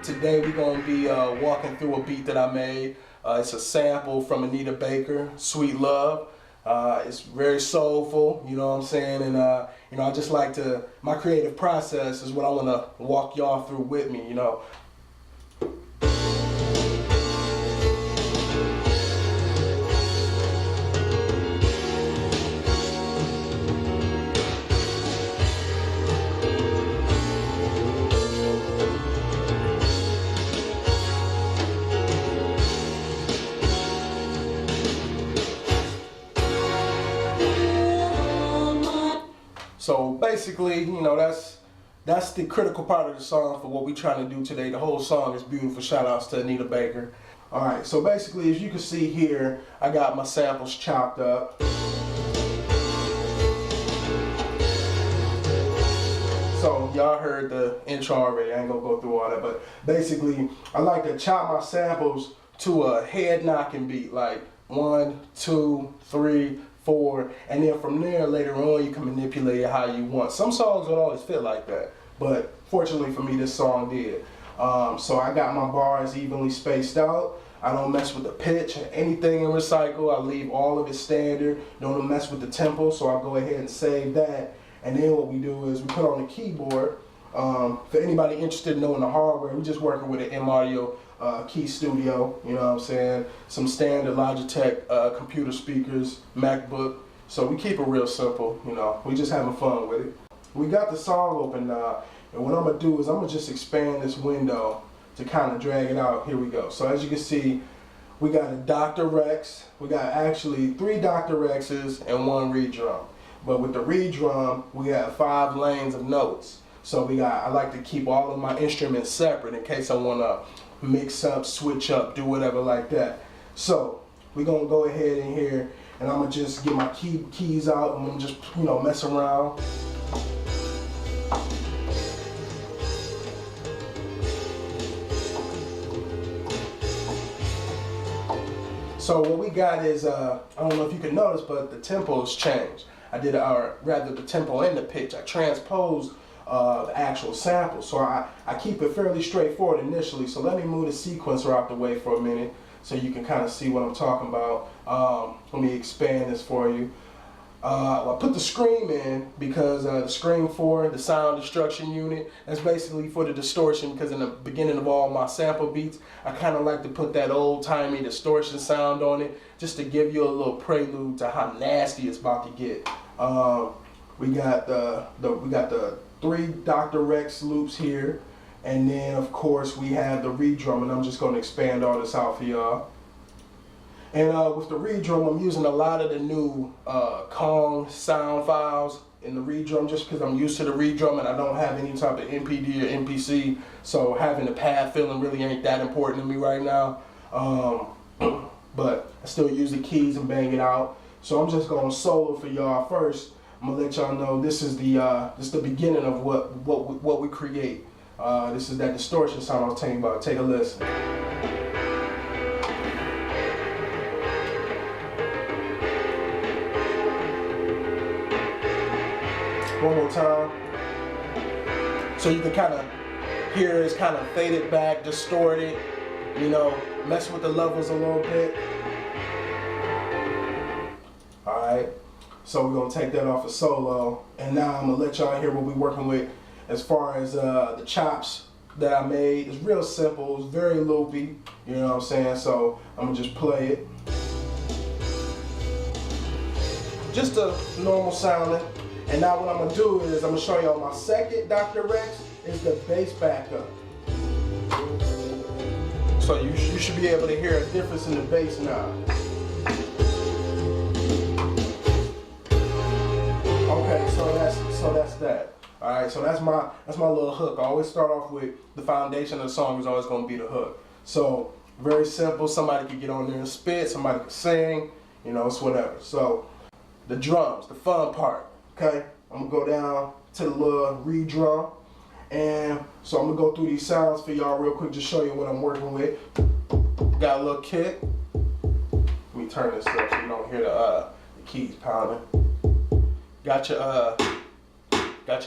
Today we're going to be walking through a beat that I made. It's a sample from Anita Baker, Sweet Love. It's very soulful, you know what I'm saying? And you know, I just like to, my creative process is what I want to walk y'all through with me, you know. So basically, you know, that's the critical part of the song for what we're trying to do today. The whole song is beautiful. Shout outs to Anita Baker. All right, so basically, as you can see here, I got my samples chopped up. So y'all heard the intro already. I ain't gonna go through all that, but basically, I like to chop my samples to a head knocking beat, like 1, 2, 3, 4, and then from there later on you can manipulate it how you want. Some songs don't always fit like that, but fortunately for me this song did. So I got my bars evenly spaced out. I don't mess with the pitch or anything in recycle. I leave all of it standard. Don't mess with the tempo, so I'll go ahead and save that. And then what we do is we put on the keyboard. For anybody interested in knowing the hardware, we're just working with an M-Audio Key Studio, you know what I'm saying? Some standard Logitech computer speakers, MacBook. So we keep it real simple, you know. We just having fun with it. We got the song open now, and what I'm gonna do is I'm gonna just expand this window to kind of drag it out. Here we go. So as you can see, we got a Dr. Rex. We got actually 3 Dr. Rexes and 1 reed drum. But with the reed drum, we have 5 lanes of notes. So I like to keep all of my instruments separate in case I want to mix up, switch up, do whatever like that. So we're going to go ahead in here and I'm going to just get my keys out and I'm just, you know, mess around. So what we got is, I don't know if you can notice, but the tempo's changed. I did, or rather the tempo and the pitch, I transposed the actual sample. So I keep it fairly straightforward initially. So let me move the sequencer out the way for a minute so you can kind of see what I'm talking about. Let me expand this for you. I put the scream in because the scream 4, the sound destruction unit, that's basically for the distortion, because in the beginning of all my sample beats, I kind of like to put that old-timey distortion sound on it just to give you a little prelude to how nasty it's about to get. We got the 3 Dr. Rex loops here, and then of course we have the reed drum, and I'm just going to expand all this out for y'all. And with the reed drum, I'm using a lot of the new Kong sound files in the reed drum just because I'm used to the reed drum and I don't have any type of MPD or MPC, so having the pad filling really ain't that important to me right now. But I still use the keys and bang it out. So I'm just going to solo for y'all first. I'm gonna let y'all know this is the beginning of what we create. This is that distortion sound I was telling you about. Take a listen. One more time. So you can kind of hear it's kind of faded back, distorted, you know, mess with the levels a little bit. All right. So we're gonna take that off of solo, and now I'm gonna let y'all hear what we're working with as far as the chops that I made. It's real simple, it's very loopy, you know what I'm saying? So I'm gonna just play it. Just a normal sounding. And now what I'm gonna do is I'm gonna show y'all my second Dr. Rex is the bass backup. So you should be able to hear a difference in the bass now. Okay, so that's that. All right, so that's my little hook. I always start off with the foundation of the song is always gonna be the hook. So very simple. Somebody could get on there and spit. Somebody could sing. You know, it's whatever. So the drums, the fun part. Okay, I'm gonna go down to the little reed drum, and so I'm gonna go through these sounds for y'all real quick, just show you what I'm working with. Got a little kick. Let me turn this up so you don't hear the keys pounding. Got your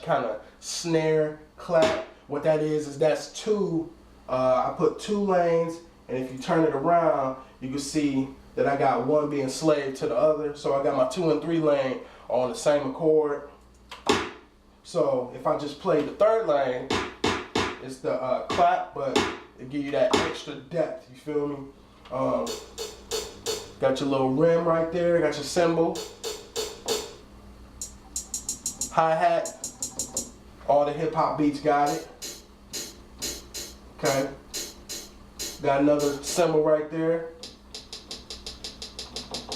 kind of snare clap. What that is that's 2 I put 2 lanes, and if you turn it around, you can see that I got one being slave to the other. So I got my 2 and 3 lane on the same accord. So if I just play the 3rd lane, it's the clap, but it give you that extra depth, you feel me? Got your little rim right there, got your cymbal, hi-hat, all the hip hop beats got it. Okay, got another cymbal right there,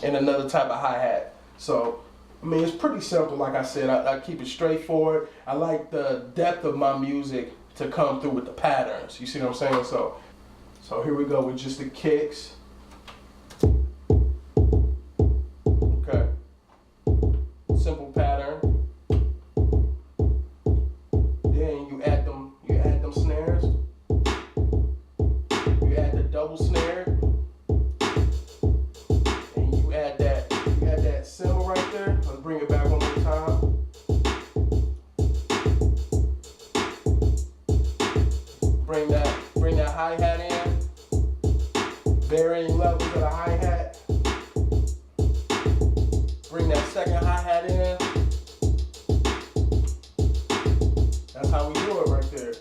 and another type of hi-hat. So, I mean, it's pretty simple. Like I said, I keep it straightforward. I like the depth of my music to come through with the patterns. You see what I'm saying? So here we go with just the kicks. Okay, simple pattern. Then you add them snares. You add the double snare, and you add that cymbal right there. Let's bring it back one more time. Bring that hi-hat in. Varying levels of the hi-hat. Bring that second hi-hat in. That's how we do it right there.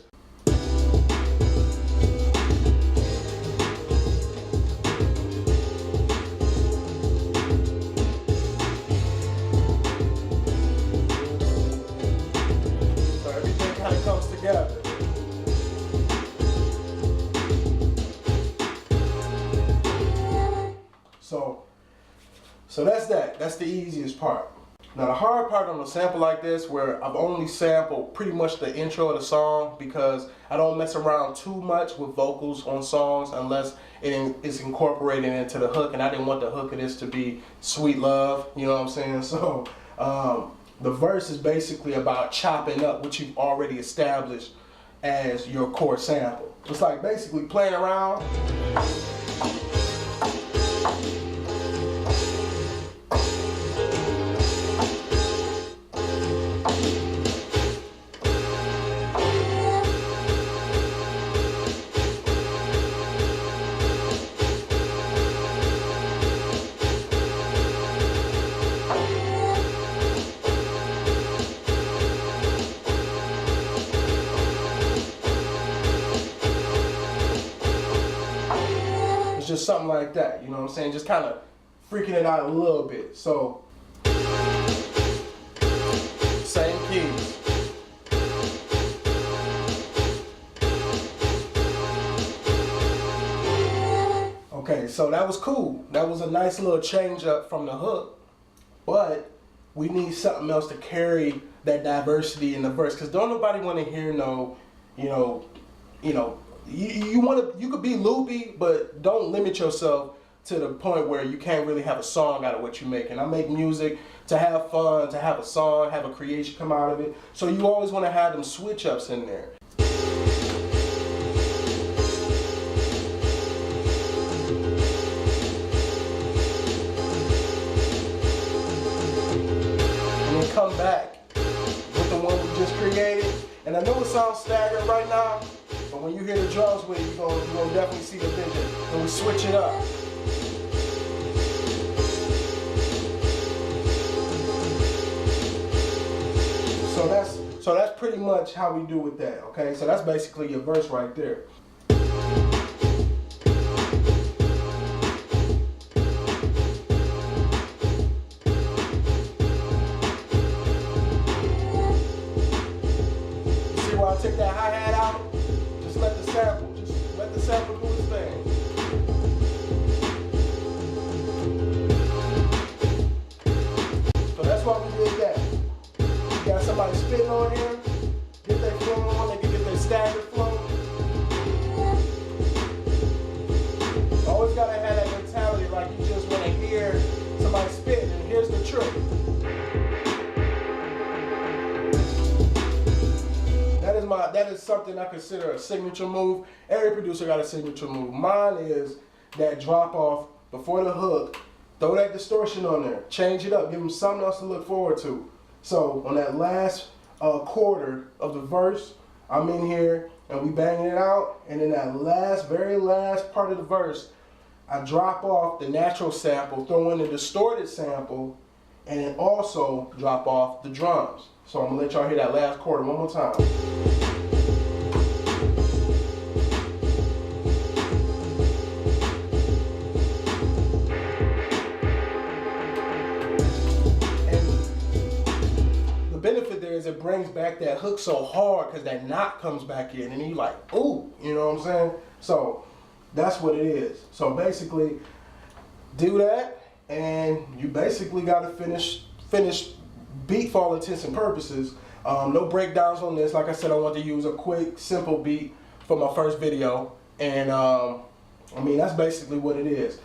So everything kind of comes together. So that's that. That's the easiest part. Now the hard part on a sample like this, where I've only sampled pretty much the intro of the song, because I don't mess around too much with vocals on songs unless it is incorporated into the hook, and I didn't want the hook of this to be Sweet Love, you know what I'm saying? So the verse is basically about chopping up what you've already established as your core sample. It's like basically playing around. Just something like that, you know what I'm saying? Just kind of freaking it out a little bit. So, same keys. Okay, so that was cool. That was a nice little change up from the hook, but we need something else to carry that diversity in the verse, because don't nobody want to hear no, you could be loopy, but don't limit yourself to the point where you can't really have a song out of what you make. And I make music to have fun, to have a song, have a creation come out of it. So you always want to have them switch ups in there. And then come back with the one we just created. And I know it sounds staggered right now, but when you hear the drums with it, you're gonna definitely see the vision. And we switch it up. So that's pretty much how we do with that, okay? So that's basically your verse right there. See why I took that hi-hat out? Just let the sample do its thing. So that's why we did that. You got somebody spitting on here, get their flow on, they can get their staggered flow. Always gotta have that mentality like you just wanna hear somebody spitting, and here's the trick. That is something I consider a signature move. Every producer got a signature move. Mine is that drop off before the hook, throw that distortion on there, change it up, give them something else to look forward to. So on that last quarter of the verse, I'm in here and we banging it out, and in that very last part of the verse, I drop off the natural sample, throw in the distorted sample, and then also drop off the drums. So I'm gonna let y'all hear that last chord one more time. And the benefit there is it brings back that hook so hard because that knock comes back in and you like, ooh, you know what I'm saying? So that's what it is. So basically, do that, and you basically got to finish beat for all intents and purposes. No breakdowns on this. Like I said, I want to use a quick, simple beat for my first video, and I mean that's basically what it is.